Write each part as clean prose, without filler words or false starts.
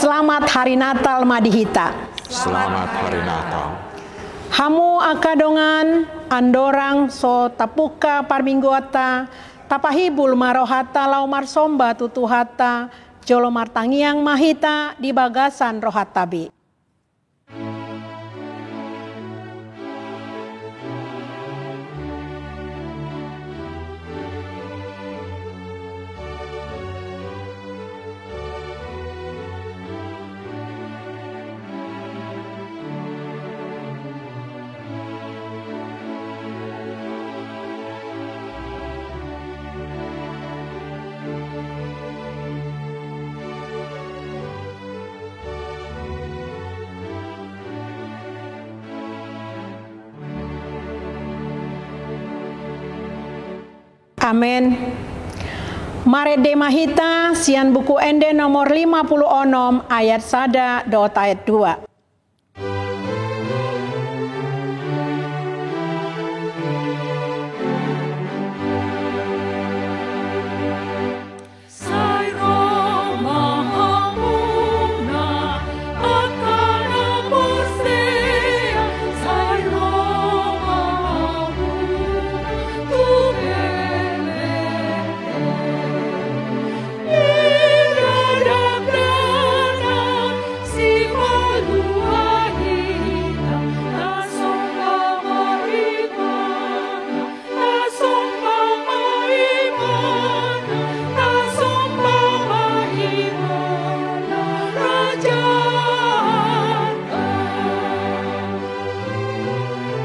Selamat Hari Natal Madihita. Selamat Hari Natal. Hamu akadongan andorang so tapuka parmingguata tapahibul marohata lau marsomba tutuhata jolo martangiang mahita di bagasan rohatabi. Amin. Mare de mahita sian buku ende nomor 56 ayat 1 dot ayat 2.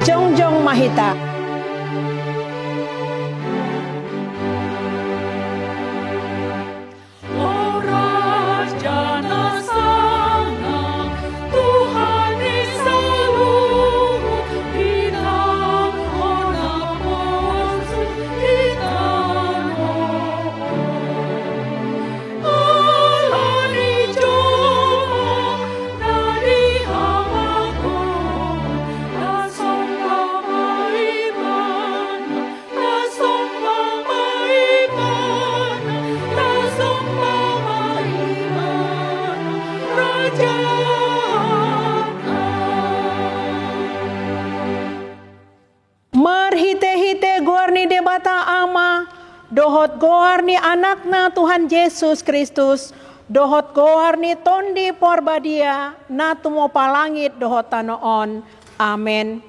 Jongjong Mahita. Marhite-hite guarni debata ama, dohot goarni anakna Tuhan Yesus Kristus, dohot goarni tondi porbadia, natumo palangit dohot tanoon. Amin.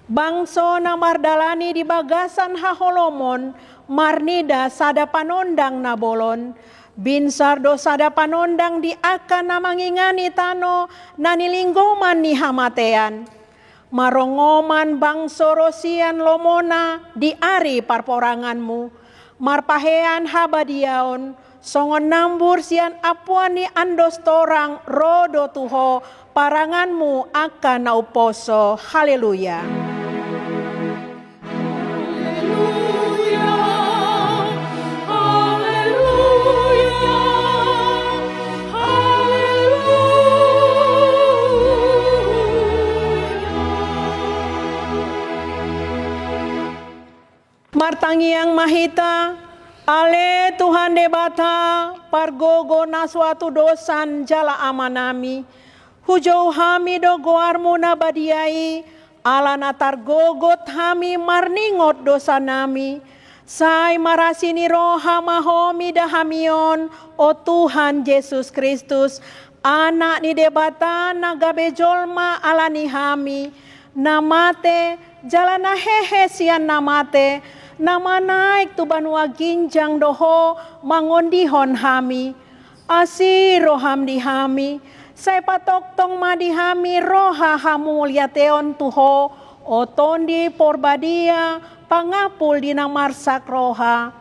Bangso na mardalani di bagasan haholomon, marnida sada panondang nabolon, binsardo sada panondang di akan namangingani tano, nanilinggoman ni hamatean. Marongoman bangso rosian lomona di ari parporanganmu, marpahean habadiaon, songon nambur sian apuani andos torang rodo tuho, paranganmu akan nauposo. Haleluya. Martangiang mahita, ale Tuhan debata, pargogo na suatu dosan jala amanami, hujau hami do goarmu na badiai, ala natar gogot hami marningot dosa nami, sai marasini roha mahomi dahamion, o Tuhan Yesus Kristus, anak ni debata na gabejolma ala ni hami, namate jalana hehe sian namate, nama naik tu banua ginjang doho mangondihon hami, asi roham di hami, saya patok tong madi hami roha hamu liateon tuho, otondi porbadia pangapul dina marsak roha,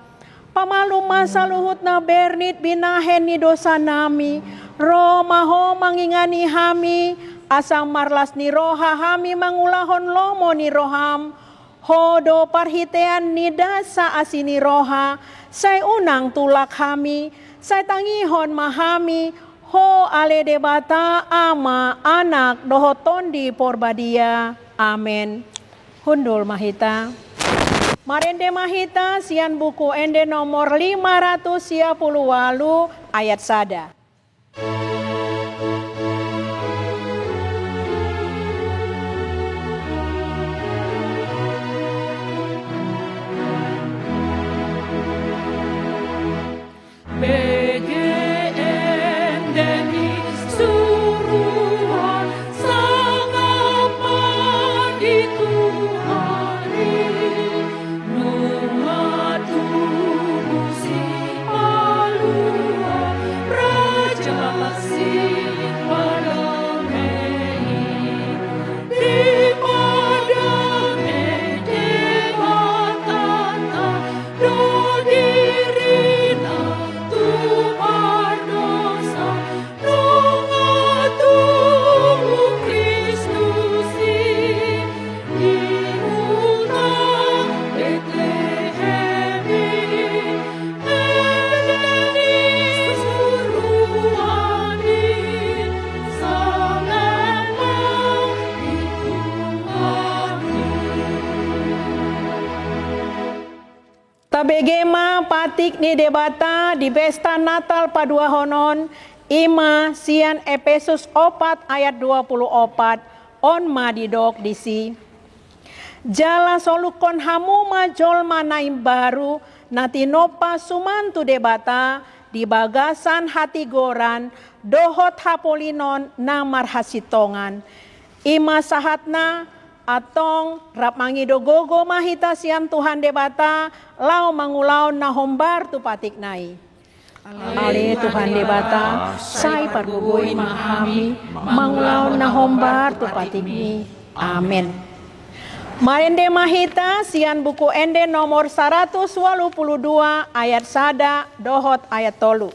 pamalu masa luhut na bernit binahen ni dosa nami, roh maho mangingani hami, asang marlas ni roha hami mangulahon lomo ni roham, hodo parhitean ni dasa asini roha, say unang tulak hami, say tangihon mahami, ho ale debata ama anak dohotondi porbadia. Amin. Hundul mahita. Marende mahita sian buku ende nomor 538 ayat 1. Tabegema patik ni debata di pesta Natal padua honon ima sian Efesus 4 ayat 24 on madidok disi. Jala solukon hamuma jolma naim baru natinopa sumantu debata di bagasan hati goran dohot hapolinon na marhasitongan. Ima sahatna atong rap mangido gogo mahita sian Tuhan debata lau mangulau na hombar tu patik nai. Ale Tuhan debata sai pargugoi mahami mangulau na hombar tu patik ni. Amin. Marende mahita sian buku ende nomor 182 ayat sada dohot ayat tolu.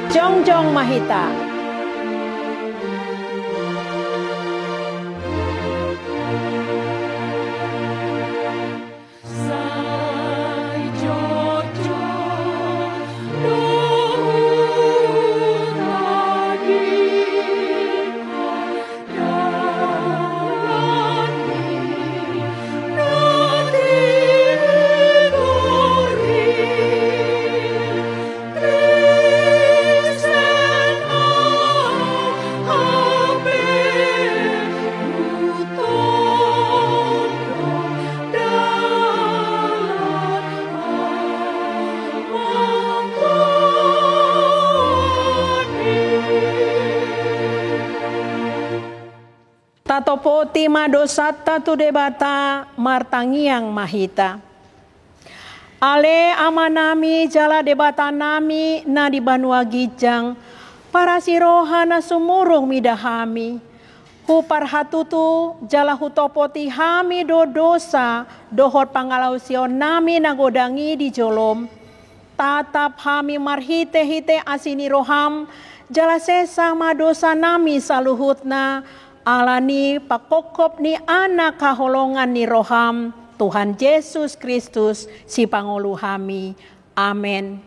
Jongjong mahita. Tatopoti madosata tu debata martangiang mahita. Ale amanami jala debata nami na di banua gijang para siroha na sumurung midahami. Hu parhatutu jala hutopoti hami do dosa dohot pangalausion nami nagodangi di jolom. Tatap hami marhite-hite asini roham jala sesa madosa nami saluhutna. Alani pakokop ni anak kaholongan ni roham Tuhan Yesus Kristus si pangulu hami. Amen.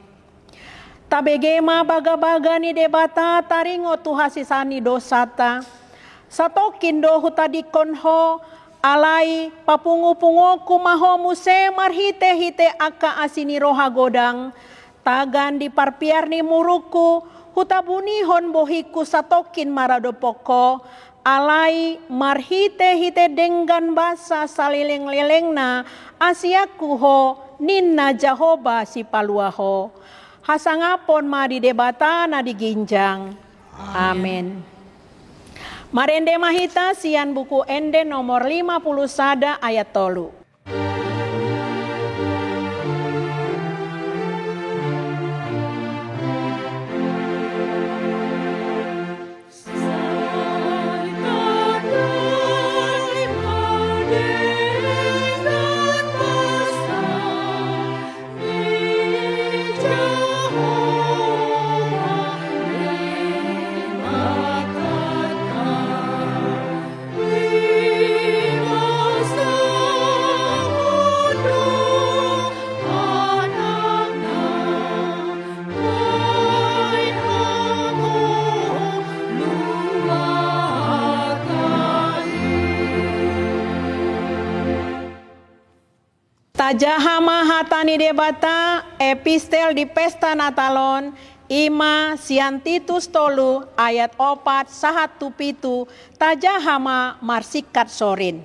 Tabegema baga-baga ni debata taringo tuhasisani dosata. Satokin do hutadikonho alai papungu-pungu kumaho muse marhite-hite aka asini roha godang. Tagan di parpiar ni muruku hutabunihon bohiku satokin maradopoko. Alai marhite-hite denggan basa salileng-lelengna asiaku ho ninna Jahoba si paluaho. Hasangapon ma di debata na diginjang. Amin. Marende mahita sian buku ende nomor 50 sada ayat tolu. Tajahama hatani debata epistel di pesta Natalon ima sian Titus tolu ayat 4 sahatu pitu tajahama marsikat sorin.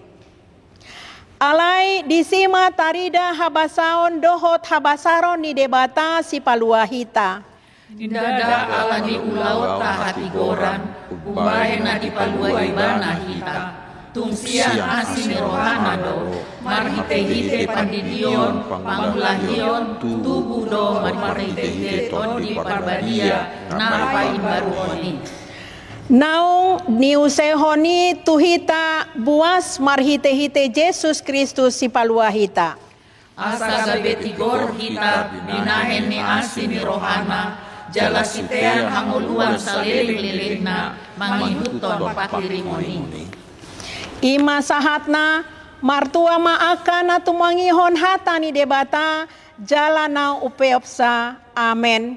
Alai disima tarida habasaon dohot habasaron ni debata si paluahita. Dindada alani ulau ta hati goran Ubahena di palua ibana hita. Tungsian asin rohana do. Marhite-hite pandidion, pangulahion, tubuh do marhite-hite todi parbadia, napain baru oni. Naung niusehoni tuhita buas marhite-hite Yesus Kristus si palua hita. Asa gabetigor hita binahen ni asin ni rohana, jala sitean hanguluan salilin-lilina, mangihuton patirimoni. Ima sahatna martua maakana tumangihon hata ni debata jalana upeopsa. Amen.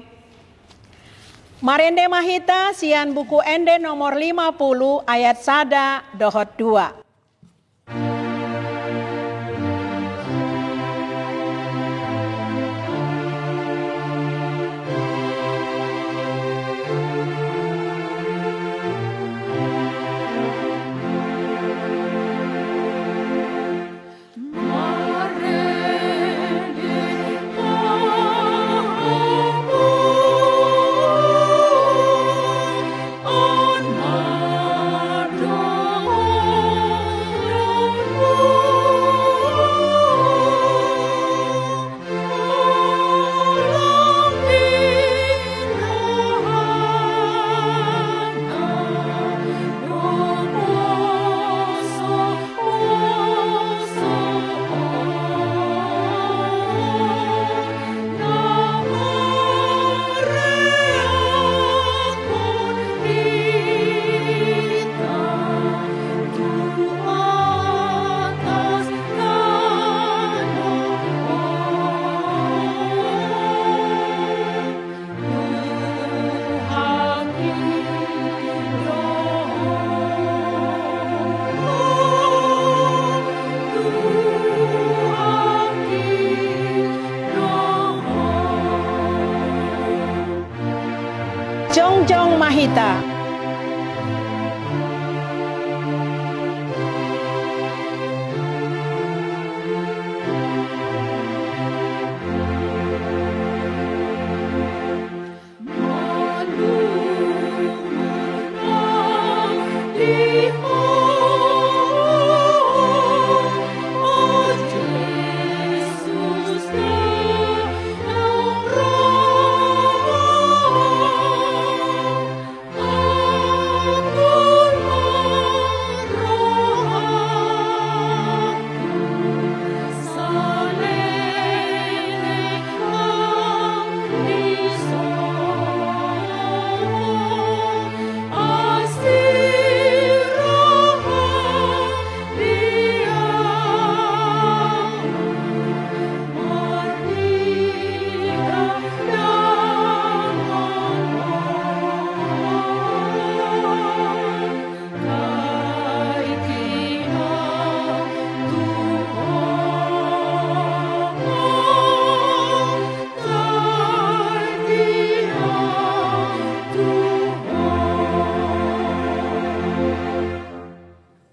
Marende mahita sian buku ende nomor 50 ayat 1 dohot 2. Jongjong Mahita.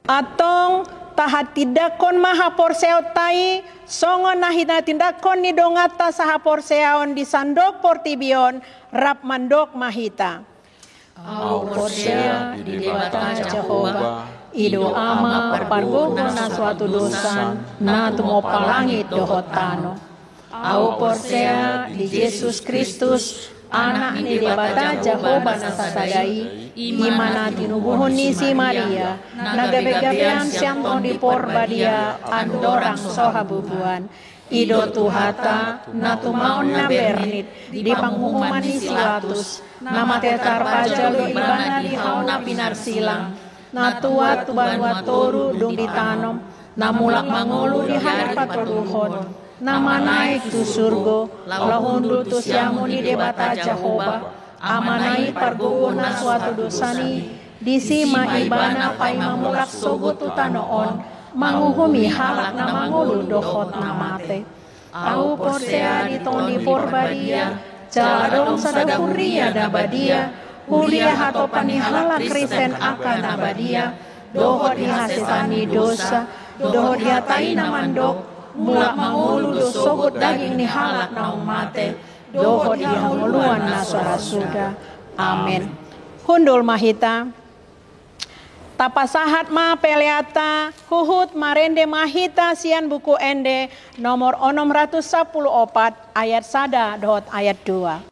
Atong tahat tidakon maha porseot tai songon nahina tindakon ni dongata saha porseaon di sandok portibion rap mandok mahita. Au porsea di debata Jehovah, ido ama pargogo na suatu dosan na tumopa langit dohotano. Au porsea di Yesus Kristus anak ni debata Jehovah na sasadai imana tinubuhon ni si Maria nagabegabean siyam di porbadia andorang sohabubuan ido tuhata na tumaon na bernit di panghuman ni Silatus na matetar pajalo ibana di hauna pinarsilang na tuat tubanwa toru dung ditanom na mulak mangulu di harapat produhon na manaik tu surgo lahundul tu siamu ni debata Jehovah amanai pargogo na suatu dosani disima ibana pai mamulak sogot utanoon manguhumi halak na mangulu dohot na mate au porsea di tondi porbadia jaladong sadakuria dabadia hulia hatopani halak krisen akan dabadia dohot dihasitani dosa dohot diatai na mandok mulak mangulu do sogot daging ni halak na umate dohot dihanguluan na suara suda. Amin. Hundul mahita. Tapasahat ma peleata, huhut marende mahita sian buku ende, nomor 614 ayat 1 dot ayat 2.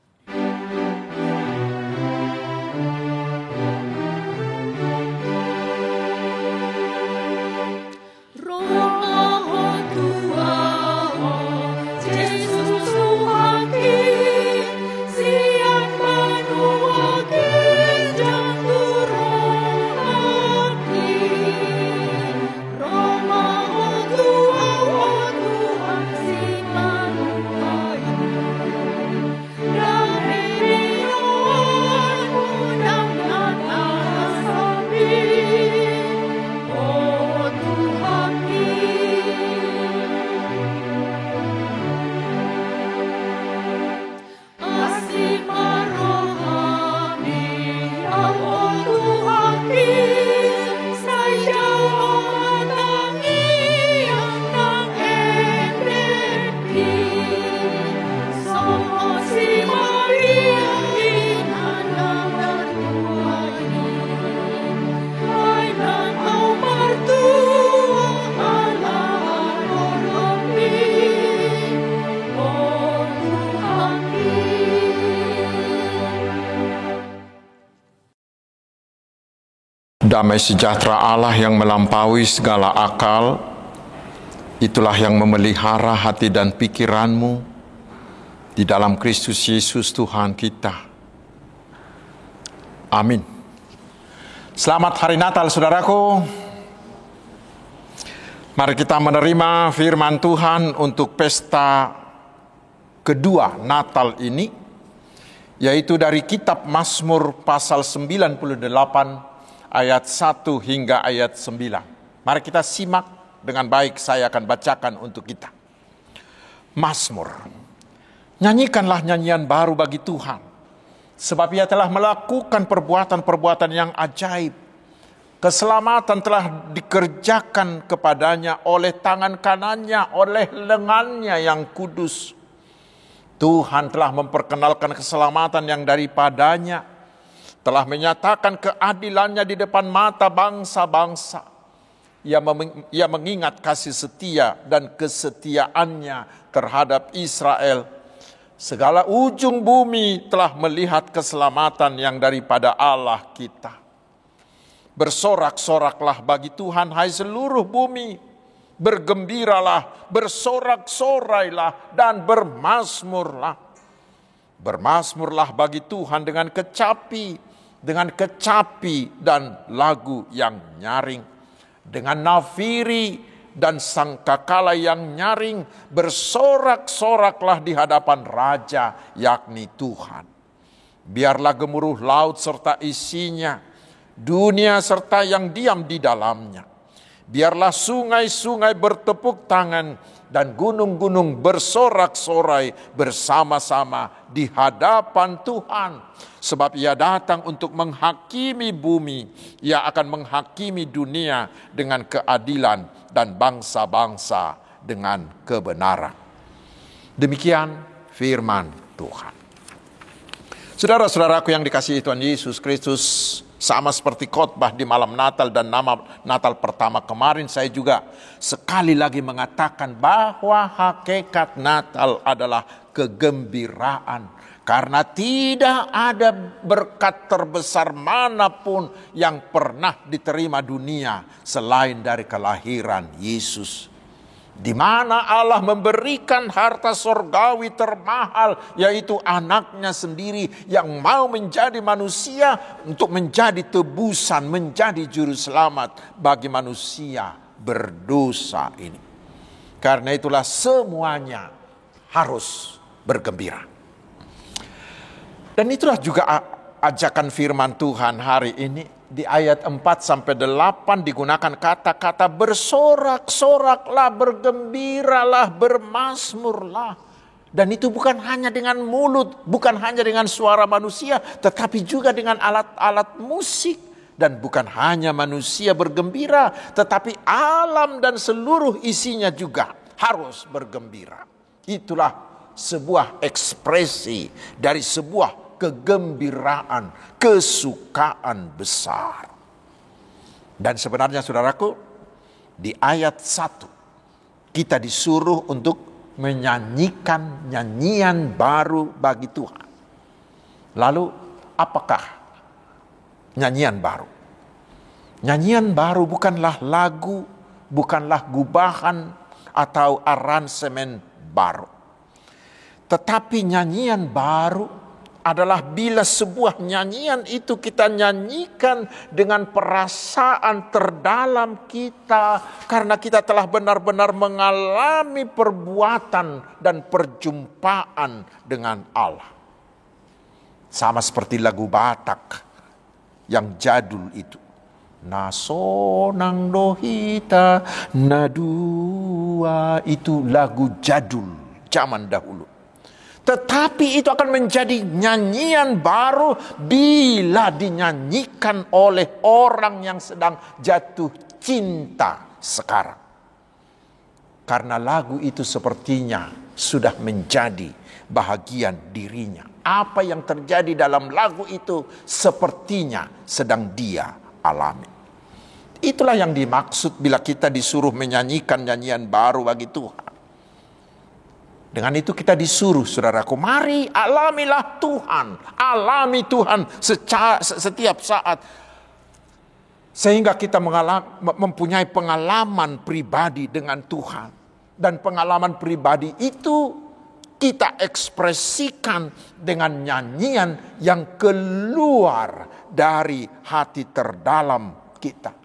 Damai sejahtera Allah yang melampaui segala akal, itulah yang memelihara hati dan pikiranmu di dalam Kristus Yesus Tuhan kita. Amin. Selamat Hari Natal, saudaraku. Mari kita menerima firman Tuhan untuk pesta kedua Natal ini, yaitu dari kitab Mazmur pasal 98 ayat 1 hingga ayat 9. Mari kita simak dengan baik, saya akan bacakan untuk kita. Mazmur. Nyanyikanlah nyanyian baru bagi Tuhan, sebab Ia telah melakukan perbuatan-perbuatan yang ajaib. Keselamatan telah dikerjakan kepadanya oleh tangan kanannya, oleh lengannya yang kudus. Tuhan telah memperkenalkan keselamatan yang daripadanya, telah menyatakan keadilannya di depan mata bangsa-bangsa. Ia mengingat kasih setia dan kesetiaannya terhadap Israel. Segala ujung bumi telah melihat keselamatan yang daripada Allah kita. Bersorak-soraklah bagi Tuhan, hai seluruh bumi. Bergembiralah, bersorak-sorailah, dan bermazmurlah. Bermazmurlah bagi Tuhan dengan kecapi dan lagu yang nyaring, dengan nafiri dan sangkakala yang nyaring. Bersorak-soraklah di hadapan Raja, yakni Tuhan. Biarlah gemuruh laut serta isinya, dunia serta yang diam di dalamnya. Biarlah sungai-sungai bertepuk tangan dan gunung-gunung bersorak-sorai bersama-sama di hadapan Tuhan. Sebab Ia datang untuk menghakimi bumi. Ia akan menghakimi dunia dengan keadilan dan bangsa-bangsa dengan kebenaran. Demikian firman Tuhan. Saudara-saudaraku yang dikasihi Tuhan Yesus Kristus, sama seperti khotbah di malam Natal dan nama Natal pertama kemarin, saya juga sekali lagi mengatakan bahwa hakikat Natal adalah kegembiraan. Karena tidak ada berkat terbesar manapun yang pernah diterima dunia selain dari kelahiran Yesus. Di mana Allah memberikan harta sorgawi termahal, yaitu anaknya sendiri yang mau menjadi manusia untuk menjadi tebusan, menjadi juru selamat bagi manusia berdosa ini. Karena itulah semuanya harus bergembira. Dan itulah juga ajakan firman Tuhan hari ini. Di ayat 4-8 digunakan kata-kata bersorak-soraklah, bergembiralah, bermazmurlah. Dan itu bukan hanya dengan mulut, bukan hanya dengan suara manusia, tetapi juga dengan alat-alat musik. Dan bukan hanya manusia bergembira, tetapi alam dan seluruh isinya juga harus bergembira. Itulah sebuah ekspresi dari sebuah kegembiraan, kesukaan besar. Dan sebenarnya saudaraku, di ayat 1 kita disuruh untuk menyanyikan nyanyian baru bagi Tuhan. Lalu apakah nyanyian baru? Nyanyian baru bukanlah lagu, bukanlah gubahan atau aransemen baru. Tetapi nyanyian baru adalah bila sebuah nyanyian itu kita nyanyikan dengan perasaan terdalam kita, karena kita telah benar-benar mengalami perbuatan dan perjumpaan dengan Allah. Sama seperti lagu Batak yang jadul itu. Nasonang dohita nadua, itu lagu jadul zaman dahulu. Tetapi itu akan menjadi nyanyian baru bila dinyanyikan oleh orang yang sedang jatuh cinta sekarang. Karena lagu itu sepertinya sudah menjadi bahagian dirinya. Apa yang terjadi dalam lagu itu sepertinya sedang dia alami. Itulah yang dimaksud bila kita disuruh menyanyikan nyanyian baru bagi Tuhan. Dengan itu kita disuruh, saudaraku, mari alamilah Tuhan. Alami Tuhan setiap saat. Sehingga kita mempunyai pengalaman pribadi dengan Tuhan. Dan pengalaman pribadi itu kita ekspresikan dengan nyanyian yang keluar dari hati terdalam kita.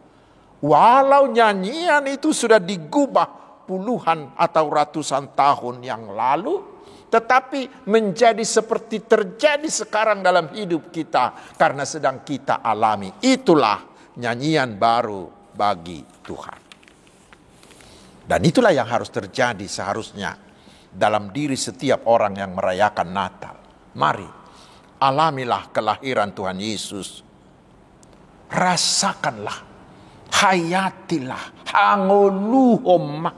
Walau nyanyian itu sudah digubah puluhan atau ratusan tahun yang lalu, tetapi menjadi seperti terjadi sekarang dalam hidup kita karena sedang kita alami. Itulah nyanyian baru bagi Tuhan. Dan itulah yang harus terjadi seharusnya dalam diri setiap orang yang merayakan Natal. Mari, alamilah kelahiran Tuhan Yesus. Rasakanlah, hayatilah, hangoluhom.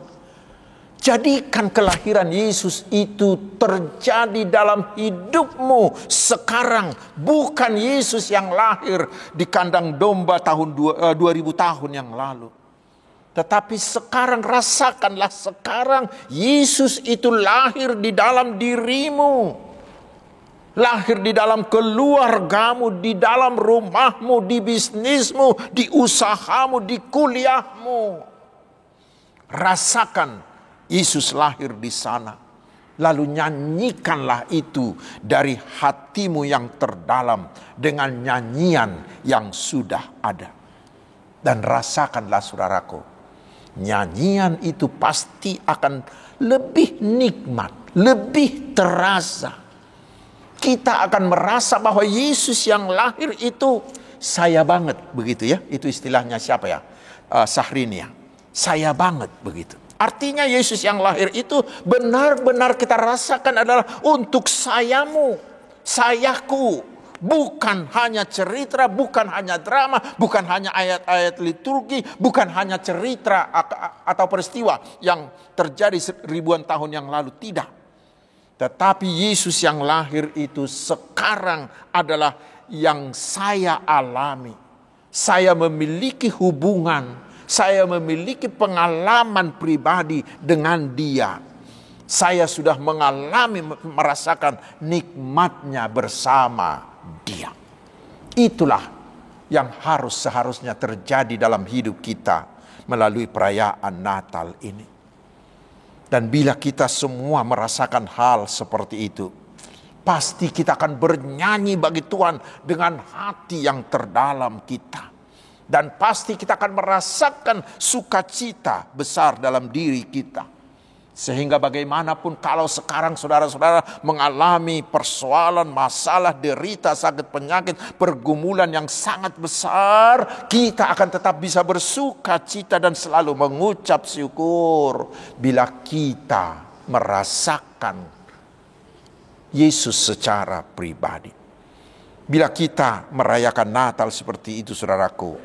Jadikan kelahiran Yesus itu terjadi dalam hidupmu sekarang. Bukan Yesus yang lahir di kandang domba tahun 2000 tahun yang lalu. Tetapi sekarang rasakanlah, sekarang Yesus itu lahir di dalam dirimu. Lahir di dalam keluargamu, di dalam rumahmu, di bisnismu, di usahamu, di kuliahmu. Rasakan Yesus lahir di sana. Lalu nyanyikanlah itu dari hatimu yang terdalam dengan nyanyian yang sudah ada. Dan rasakanlah, saudaraku, nyanyian itu pasti akan lebih nikmat, lebih terasa. Kita akan merasa bahwa Yesus yang lahir itu saya banget, begitu ya. Itu istilahnya siapa ya? Sahrinia. Saya banget, begitu. Artinya Yesus yang lahir itu benar-benar kita rasakan adalah untuk sayamu, sayaku. Bukan hanya cerita, bukan hanya drama, bukan hanya ayat-ayat liturgi, bukan hanya cerita atau peristiwa yang terjadi ribuan tahun yang lalu. Tidak. Tetapi Yesus yang lahir itu sekarang adalah yang saya alami. Saya memiliki hubungan, saya memiliki pengalaman pribadi dengan Dia. Saya sudah merasakan nikmatnya bersama Dia. Itulah yang seharusnya terjadi dalam hidup kita melalui perayaan Natal ini. Dan bila kita semua merasakan hal seperti itu, pasti kita akan bernyanyi bagi Tuhan dengan hati yang terdalam kita. Dan pasti kita akan merasakan sukacita besar dalam diri kita. Sehingga bagaimanapun kalau sekarang saudara-saudara mengalami persoalan, masalah, derita, sakit, penyakit, pergumulan yang sangat besar, kita akan tetap bisa bersukacita dan selalu mengucap syukur bila kita merasakan Yesus secara pribadi. Bila kita merayakan Natal seperti itu, saudaraku,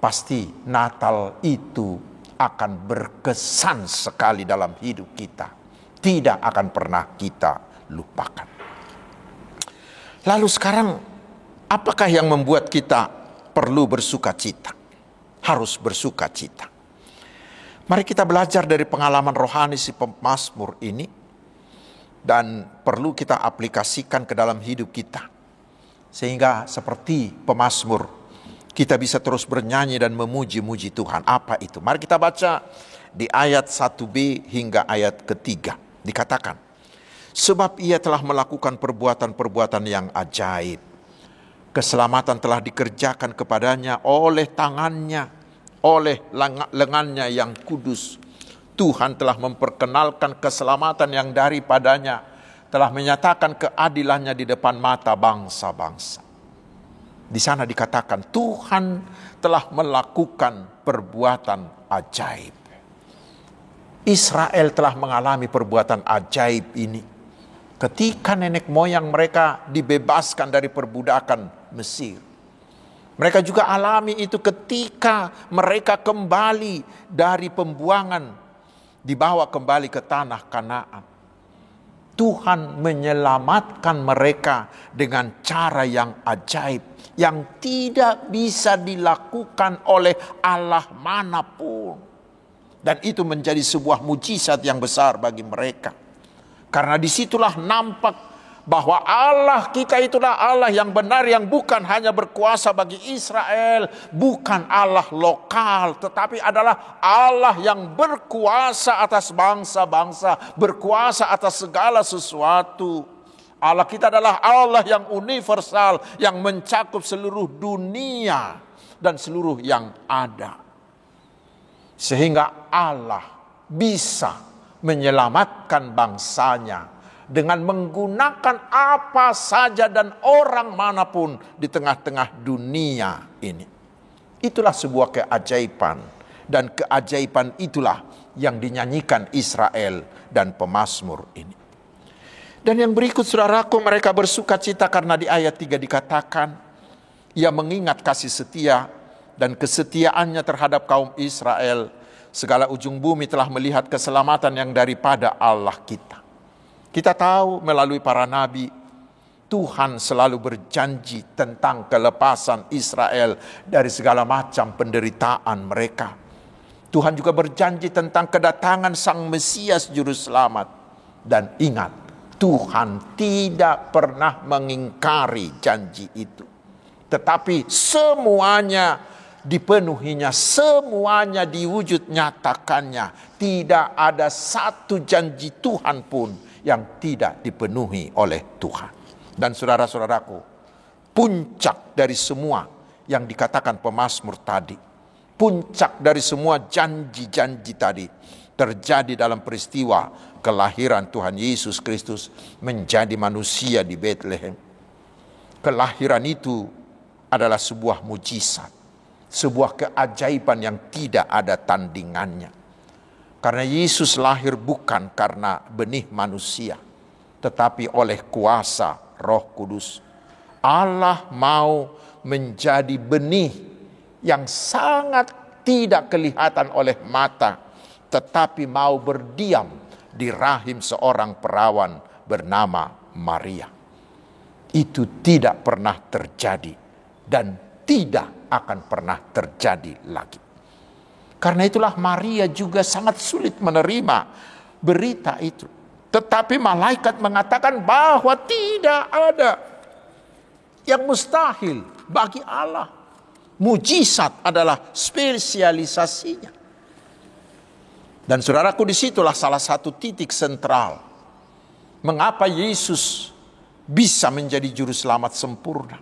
pasti Natal itu akan berkesan sekali dalam hidup kita. Tidak akan pernah kita lupakan. Lalu sekarang, apakah yang membuat kita perlu bersuka cita? harus bersuka cita. Mari kita belajar dari pengalaman rohani si pemazmur ini, dan perlu kita aplikasikan ke dalam hidup kita. Sehingga seperti pemazmur, kita bisa terus bernyanyi dan memuji-muji Tuhan. Apa itu? Mari kita baca di ayat 1b hingga ayat ketiga. Dikatakan, sebab ia telah melakukan perbuatan-perbuatan yang ajaib. Keselamatan telah dikerjakan kepadanya oleh tangannya, oleh lengannya yang kudus. Tuhan telah memperkenalkan keselamatan yang daripadanya, telah menyatakan keadilannya di depan mata bangsa-bangsa. Di sana dikatakan Tuhan telah melakukan perbuatan ajaib. Israel telah mengalami perbuatan ajaib ini ketika nenek moyang mereka dibebaskan dari perbudakan Mesir. Mereka juga alami itu ketika mereka kembali dari pembuangan, dibawa kembali ke tanah Kanaan. Tuhan menyelamatkan mereka dengan cara yang ajaib, yang tidak bisa dilakukan oleh Allah manapun. Dan itu menjadi sebuah mujizat yang besar bagi mereka. Karena disitulah nampak bahwa Allah kita itulah Allah yang benar, yang bukan hanya berkuasa bagi Israel, bukan Allah lokal, tetapi adalah Allah yang berkuasa atas bangsa-bangsa, berkuasa atas segala sesuatu. Allah kita adalah Allah yang universal, yang mencakup seluruh dunia dan seluruh yang ada. Sehingga Allah bisa menyelamatkan bangsanya dengan menggunakan apa saja dan orang manapun di tengah-tengah dunia ini. Itulah sebuah keajaiban, dan keajaiban itulah yang dinyanyikan Israel dan pemazmur ini. Dan yang berikut saudaraku, mereka bersuka cita karena di ayat 3 dikatakan, ia mengingat kasih setia dan kesetiaannya terhadap kaum Israel. Segala ujung bumi telah melihat keselamatan yang daripada Allah kita. Kita tahu melalui para nabi, Tuhan selalu berjanji tentang kelepasan Israel dari segala macam penderitaan mereka. Tuhan juga berjanji tentang kedatangan Sang Mesias Juru Selamat. Dan ingat, Tuhan tidak pernah mengingkari janji itu. Tetapi semuanya dipenuhinya, semuanya diwujud nyatakannya. Tidak ada satu janji Tuhan pun yang tidak dipenuhi oleh Tuhan. Dan saudara-saudaraku, puncak dari semua yang dikatakan pemazmur tadi, puncak dari semua janji-janji tadi terjadi dalam peristiwa kelahiran Tuhan Yesus Kristus menjadi manusia di Bethlehem. Kelahiran itu adalah sebuah mujizat, sebuah keajaiban yang tidak ada tandingannya. Karena Yesus lahir bukan karena benih manusia, tetapi oleh kuasa Roh Kudus. Allah mau menjadi benih yang sangat tidak kelihatan oleh mata, tetapi mau berdiam di rahim seorang perawan bernama Maria. Itu tidak pernah terjadi dan tidak akan pernah terjadi lagi. Karena itulah Maria juga sangat sulit menerima berita itu. Tetapi malaikat mengatakan bahwa tidak ada yang mustahil bagi Allah. Mujizat adalah spesialisasinya. Dan saudaraku, disitulah salah satu titik sentral mengapa Yesus bisa menjadi juru selamat sempurna.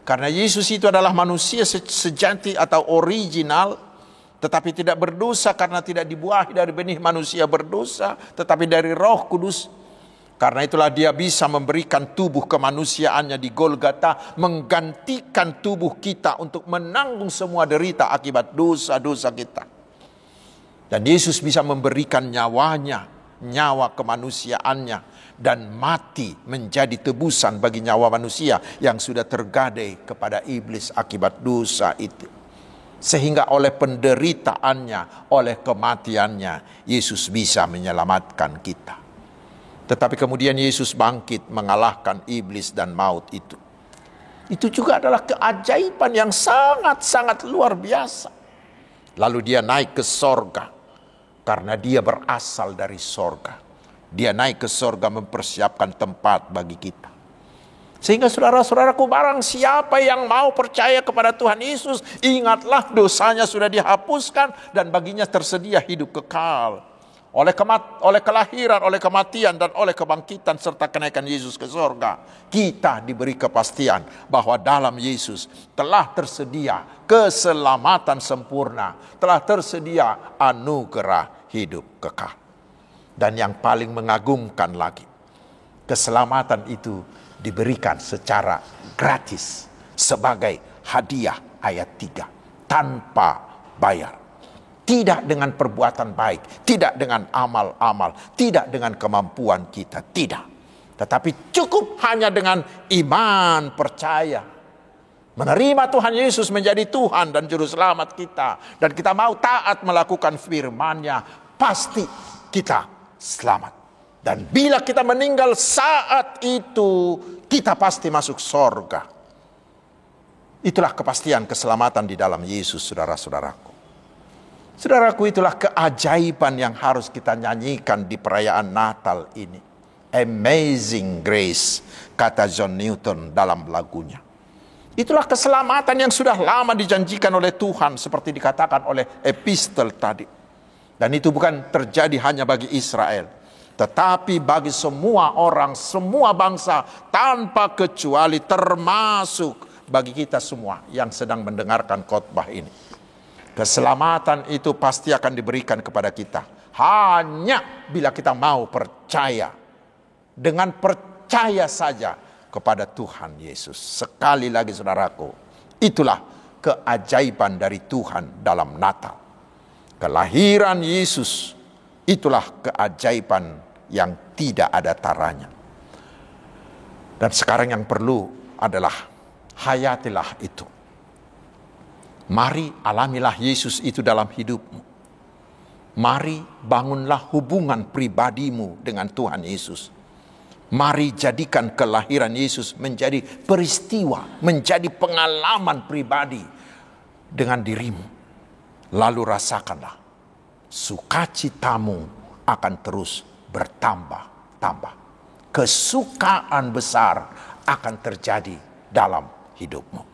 Karena Yesus itu adalah manusia sejati atau original, tetapi tidak berdosa karena tidak dibuahi dari benih manusia berdosa, tetapi dari Roh Kudus. Karena itulah dia bisa memberikan tubuh kemanusiaannya di Golgota, menggantikan tubuh kita untuk menanggung semua derita akibat dosa-dosa kita. Dan Yesus bisa memberikan nyawanya, nyawa kemanusiaannya, dan mati menjadi tebusan bagi nyawa manusia yang sudah tergadai kepada iblis akibat dosa itu. Sehingga oleh penderitaannya, oleh kematiannya, Yesus bisa menyelamatkan kita. Tetapi kemudian Yesus bangkit mengalahkan iblis dan maut itu. Itu juga adalah keajaiban yang sangat-sangat luar biasa. Lalu dia naik ke sorga karena dia berasal dari sorga. Dia naik ke sorga mempersiapkan tempat bagi kita. Sehingga saudara-saudaraku, barang siapa yang mau percaya kepada Tuhan Yesus, ingatlah dosanya sudah dihapuskan dan baginya tersedia hidup kekal. Oleh kelahiran, oleh kematian, dan oleh kebangkitan serta kenaikan Yesus ke sorga, kita diberi kepastian bahwa dalam Yesus telah tersedia keselamatan sempurna, telah tersedia anugerah hidup kekal. Dan yang paling mengagumkan lagi, keselamatan itu diberikan secara gratis sebagai hadiah, ayat 3, tanpa bayar. Tidak dengan perbuatan baik, tidak dengan amal-amal, tidak dengan kemampuan kita, tidak. Tetapi cukup hanya dengan iman, percaya, menerima Tuhan Yesus menjadi Tuhan dan Juru Selamat kita, dan kita mau taat melakukan firman-Nya, pasti kita selamat. Dan bila kita meninggal saat itu, kita pasti masuk sorga. Itulah kepastian keselamatan di dalam Yesus, saudara-saudaraku. Saudaraku, itulah keajaiban yang harus kita nyanyikan di perayaan Natal ini. Amazing Grace, kata John Newton dalam lagunya. Itulah keselamatan yang sudah lama dijanjikan oleh Tuhan, seperti dikatakan oleh epistel tadi. Dan itu bukan terjadi hanya bagi Israel, tetapi bagi semua orang, semua bangsa, tanpa kecuali, termasuk bagi kita semua yang sedang mendengarkan khotbah ini. Keselamatan itu pasti akan diberikan kepada kita hanya bila kita mau percaya. Dengan percaya saja kepada Tuhan Yesus. Sekali lagi saudaraku, itulah keajaiban dari Tuhan dalam Natal. Kelahiran Yesus, itulah keajaiban yang tidak ada taranya. Dan sekarang yang perlu adalah hayatilah itu. Mari alamilah Yesus itu dalam hidupmu. Mari bangunlah hubungan pribadimu dengan Tuhan Yesus. Mari jadikan kelahiran Yesus menjadi peristiwa, menjadi pengalaman pribadi dengan dirimu. Lalu rasakanlah, sukacitamu akan terus bertambah-tambah. Kesukaan besar akan terjadi dalam hidupmu.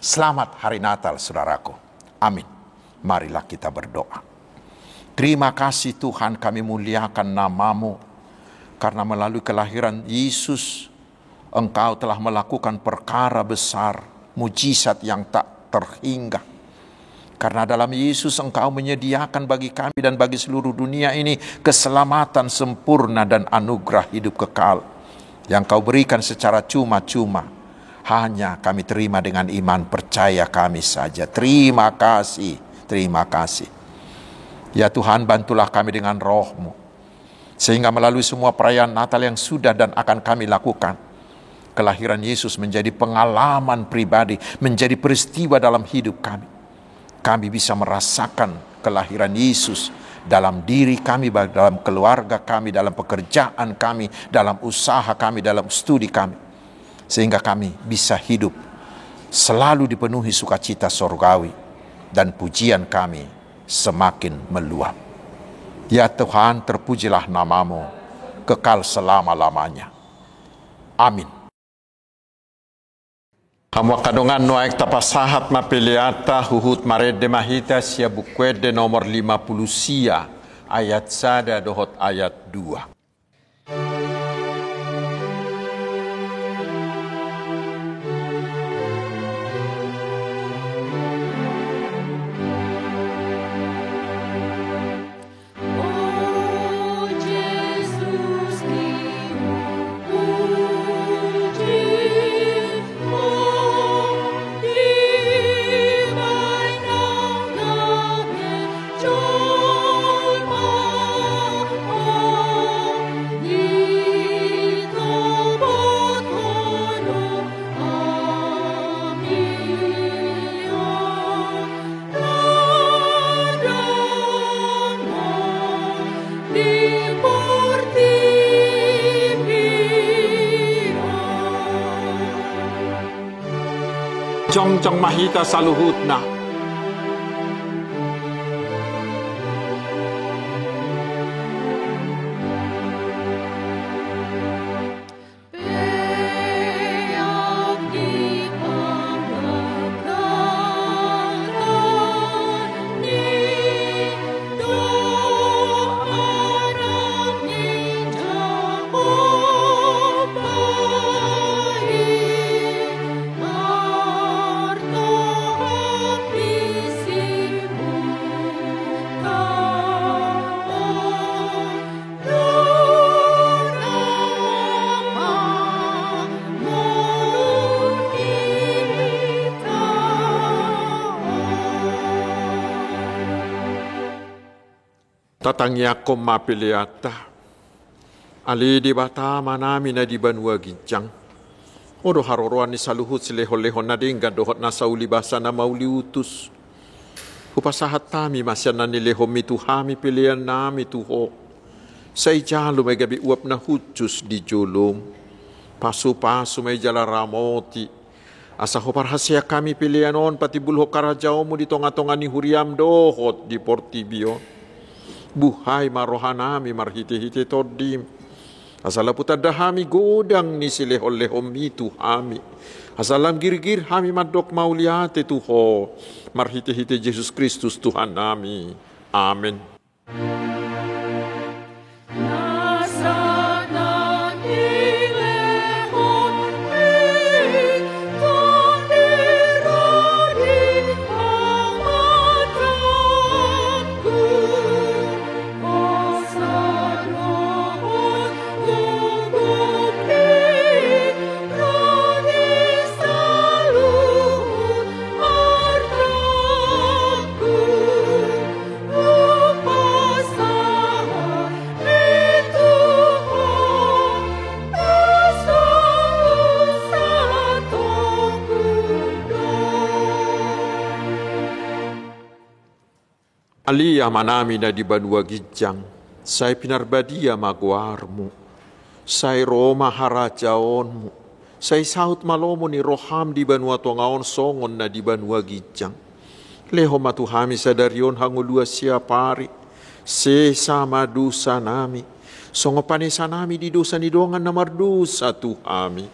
Selamat Hari Natal, saudaraku. Amin. Marilah kita berdoa. Terima kasih Tuhan, kami muliakan nama-Mu. Karena melalui kelahiran Yesus, Engkau telah melakukan perkara besar, mujizat yang tak terhingga. Karena dalam Yesus Engkau menyediakan bagi kami dan bagi seluruh dunia ini keselamatan sempurna dan anugerah hidup kekal yang Kau berikan secara cuma-cuma. Hanya kami terima dengan iman percaya kami saja. Terima kasih, terima kasih. Ya Tuhan, bantulah kami dengan Roh-Mu, sehingga melalui semua perayaan Natal yang sudah dan akan kami lakukan, kelahiran Yesus menjadi pengalaman pribadi, menjadi peristiwa dalam hidup kami. Kami bisa merasakan kelahiran Yesus dalam diri kami, dalam keluarga kami, dalam pekerjaan kami, dalam usaha kami, dalam studi kami. Sehingga kami bisa hidup selalu dipenuhi sukacita sorgawi dan pujian kami semakin meluap. Ya Tuhan, terpujilah nama-Mu kekal selama-lamanya. Amin. Hamwa kadongan noaik tapasahat mapiliata huhut marede mahita sia bukwede nomor 50 sia ayat sada dohot ayat 2. Jong mahita saluhutna. Tatangyakom mapiliata. Ali di bata manami na di banua ginjang. Odo haroroan ni saluhut sileho-leho na dinggan dohot na sauli basa na mauli utus. Upasahat tami masyanan ni leho mituhami pilihan nami tuho. Sa ijalo may gabi uap na hutsus di julum. Pasu-pasu may jala ramoti. Asa ho parhasya kami pilihan on pati bulho karajao mo di tonga-tonga ni huriam dohot di Portibio. Buhay marohanami marhiti-hiti todim. Asala putadahami godang ni silehol-lehom itu hami. Asalam girgir hami madok mauliate tuho. Marhiti-hiti Yesus Kristus Tuhan nami. Amin. Alia manami na di banua gijang, say pinarbadia maguarmu, say Roma harajaonmu, say sahut malomo ni roham di banua tongaon songon na di banua gijang. Leho matuhami sadarion hangulua siapari, se sama dosa nami, songo panesa nami di dosa ni dongan namar dosa tuhami.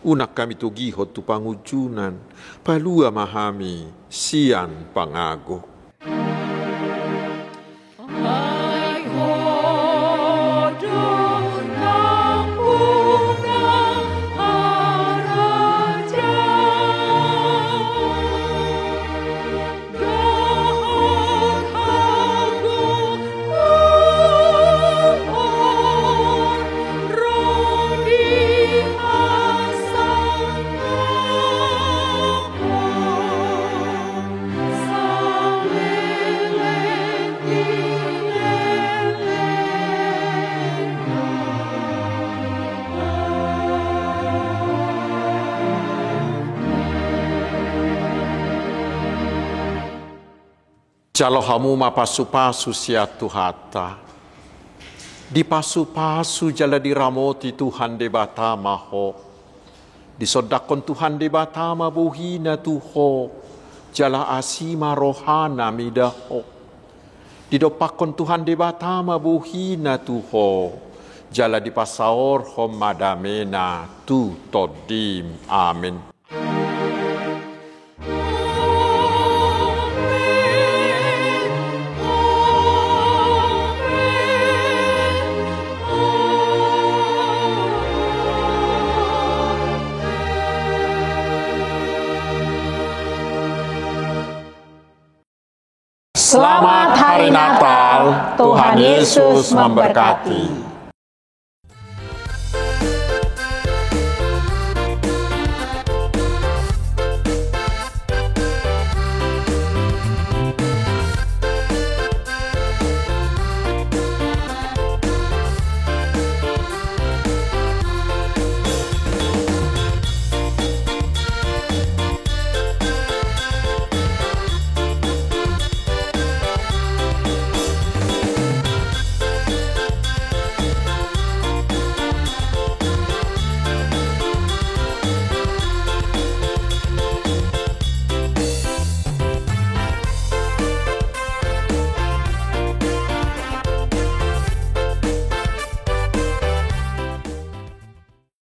Unak kami tugihot tu pangujunan, palua mahami, sian pangago. Jalo hamu ma pasu-pasu siatu hata. Di pasu-pasu jala diramoti Tuhan de batama ho. Disodakon Tuhan de batama buhina tuho. Jala asima rohana midaho. Didopakon Tuhan de batama buhina tuho. Jala di pasaor hom madamena tu todim. Amin. Selamat Hari Natal, Tuhan Yesus memberkati.